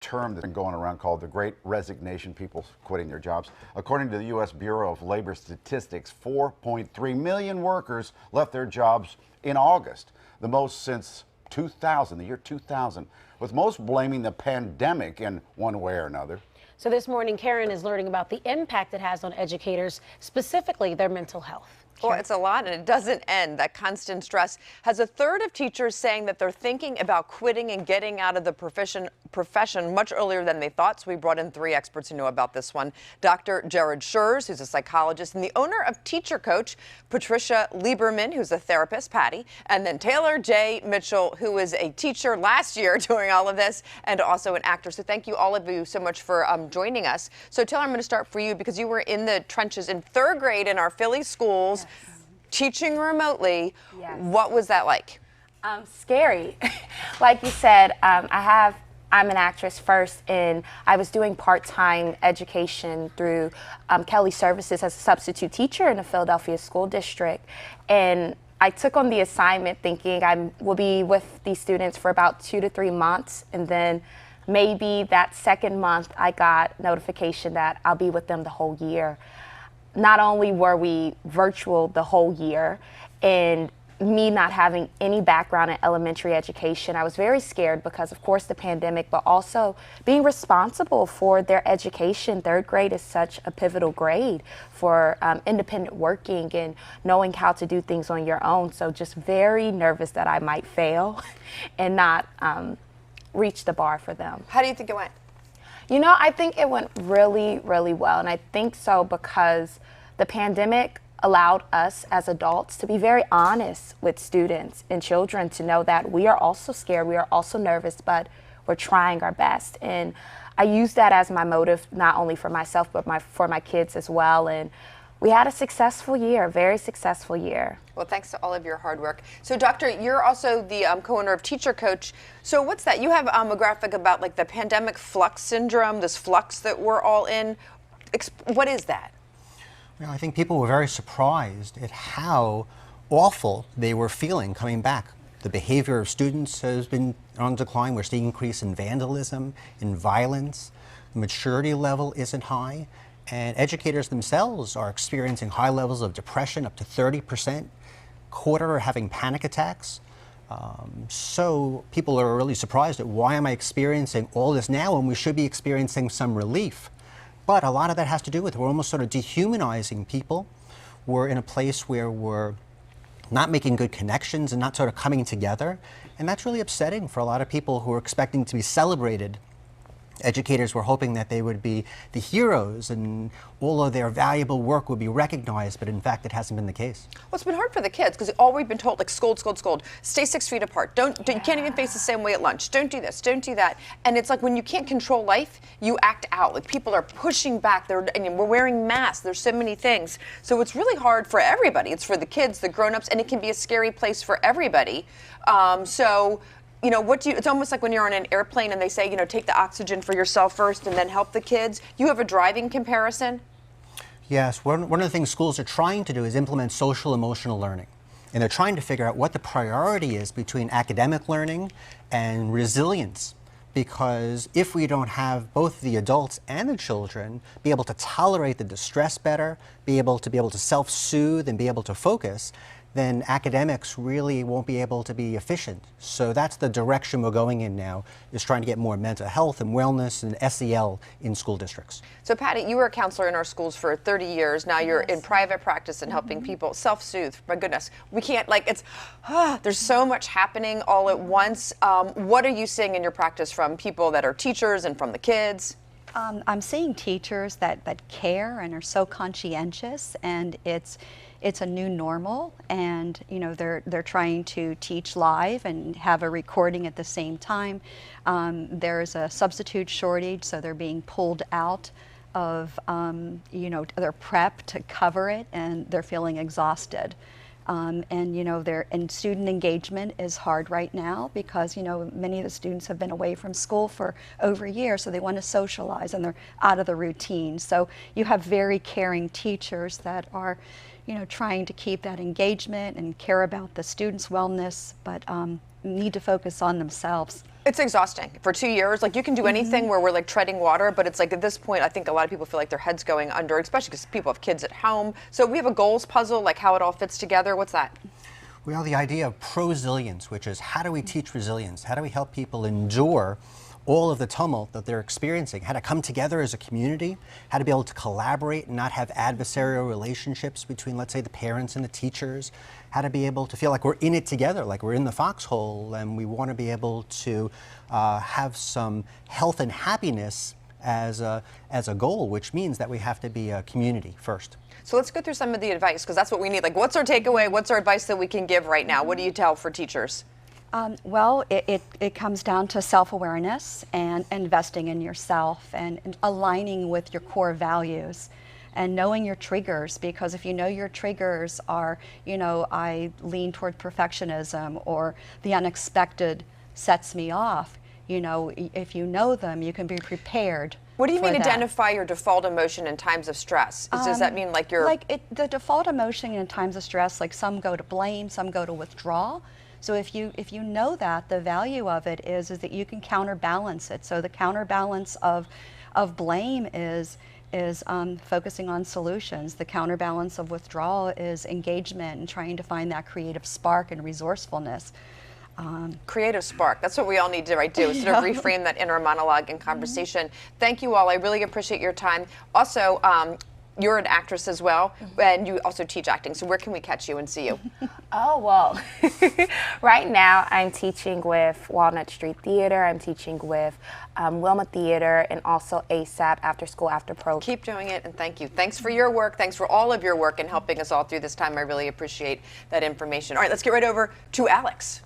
term that's been going around called the Great Resignation, people quitting their jobs. According to the U.S. Bureau of Labor Statistics, 4.3 million workers left their jobs in August, the most since 2000, the year 2000, with most blaming the pandemic in one way or another. So this morning, Karen is learning about the impact it has on educators, specifically their mental health. Well, it's a lot, and it doesn't end. That constant stress has a third of teachers saying that they're thinking about quitting and getting out of the profession much earlier than they thought. So we brought in three experts who know about this one. Dr. Jared Schurz, who's a psychologist, and the owner of Teacher Coach, Patricia Lieberman, who's a therapist, Patty, and then Taylor J. Mitchell, who was a teacher last year doing all of this, and also an actor. So thank you, all of you, so much for joining us. So Taylor, I'm going to start for you because you were in the trenches in third grade in our Philly schools. Teaching remotely. Yes. What was that like? Scary. Like you said, I'm an actress first, and I was doing part-time education through Kelly Services as a substitute teacher in the Philadelphia School District. And I took on the assignment thinking I will be with these students for about 2 to 3 months, and then maybe that second month I got notification that I'll be with them the whole year. Not only were we virtual the whole year, and me not having any background in elementary education, I was very scared because, of course, the pandemic, but also being responsible for their education. Third grade is such a pivotal grade for independent working and knowing how to do things on your own. So just very nervous that I might fail and not reach the bar for them. How do you think it went? You know, I think it went really, really well. And I think so because the pandemic allowed us as adults to be very honest with students and children, to know that we are also scared, we are also nervous, but we're trying our best. And I use that as my motive, not only for myself, but for my kids as well. And we had a successful year, a very successful year. Well, thanks to all of your hard work. So, Doctor, you're also the co-owner of Teacher Coach. So what's that? You have a graphic about like the pandemic flux syndrome, this flux that we're all in. What is that? Well, I think people were very surprised at how awful they were feeling coming back. The behavior of students has been on decline. We're seeing an increase in vandalism, in violence. The maturity level isn't high. And educators themselves are experiencing high levels of depression, up to 30%. Quarter are having panic attacks. So people are really surprised at why am I experiencing all this now when we should be experiencing some relief. But a lot of that has to do with we're almost sort of dehumanizing people. We're in a place where we're not making good connections and not sort of coming together. And that's really upsetting for a lot of people who are expecting to be celebrated. Educators were hoping that they would be the heroes and all of their valuable work would be recognized, but in fact it hasn't been the case. Well, it's been hard for the kids because all we've been told, like scold, scold, scold, stay 6 feet apart, you can't even face the same way at lunch, don't do this, don't do that. And it's like when you can't control life, you act out. Like people are pushing back, and we're wearing masks, there's so many things. So it's really hard for everybody. It's for the kids, the grown-ups, and it can be a scary place for everybody. You know, it's almost like when you're on an airplane and they say, you know, take the oxygen for yourself first and then help the kids. You have a driving comparison? Yes, one of the things schools are trying to do is implement social emotional learning. And they're trying to figure out what the priority is between academic learning and resilience. Because if we don't have both the adults and the children be able to tolerate the distress better, be able to self-soothe and be able to focus, then academics really won't be able to be efficient. So that's the direction we're going in now, is trying to get more mental health and wellness and SEL in school districts. So Patty, you were a counselor in our schools for 30 years. Now you're in private practice and helping people self-soothe. My goodness, we can't, there's so much happening all at once. What are you seeing in your practice from people that are teachers and from the kids? I'm seeing teachers that care and are so conscientious, and it's a new normal, and you know they're trying to teach live and have a recording at the same time. There's a substitute shortage, so they're being pulled out of their prep to cover it, and they're feeling exhausted. And you know, and student engagement is hard right now because you know many of the students have been away from school for over a year, so they want to socialize and they're out of the routine. So you have very caring teachers that are, you know, trying to keep that engagement and care about the students' wellness, but need to focus on themselves. It's exhausting for 2 years. Like, you can do anything where we're like treading water, but it's like at this point, I think a lot of people feel like their head's going under, especially because people have kids at home. So we have a goals puzzle, like how it all fits together. What's that? Well, the idea of prosilience, which is how do we teach resilience? How do we help people endure all of the tumult that they're experiencing? How to come together as a community, how to be able to collaborate and not have adversarial relationships between, let's say, the parents and the teachers, how to be able to feel like we're in it together, like we're in the foxhole, and we want to be able to have some health and happiness as a goal, which means that we have to be a community first. So let's go through some of the advice, because that's what we need. Like, what's our takeaway? What's our advice that we can give right now? What do you tell for teachers? Well, it comes down to self-awareness and investing in yourself and aligning with your core values and knowing your triggers, because if you know your triggers are, I lean toward perfectionism or the unexpected sets me off, if you know them, you can be prepared. What do you mean for that. identify your default emotion in times of stress? Does that mean like you're... the default emotion in times of stress, like some go to blame, some go to withdraw. So if you know that, the value of it is that you can counterbalance it. So the counterbalance of blame is focusing on solutions. The counterbalance of withdrawal is engagement and trying to find that creative spark and resourcefulness. Creative spark. That's what we all need to do, sort of reframe that inner monologue and conversation. Thank you all. I really appreciate your time. Also, you're an actress as well, and you also teach acting. So where can we catch you and see you? Oh, well, right now I'm teaching with Walnut Street Theater. I'm teaching with Wilma Theater and also ASAP, After School After Pro. Keep doing it, and thank you. Thanks for your work. Thanks for all of your work and helping us all through this time. I really appreciate that information. All right, let's get right over to Alex.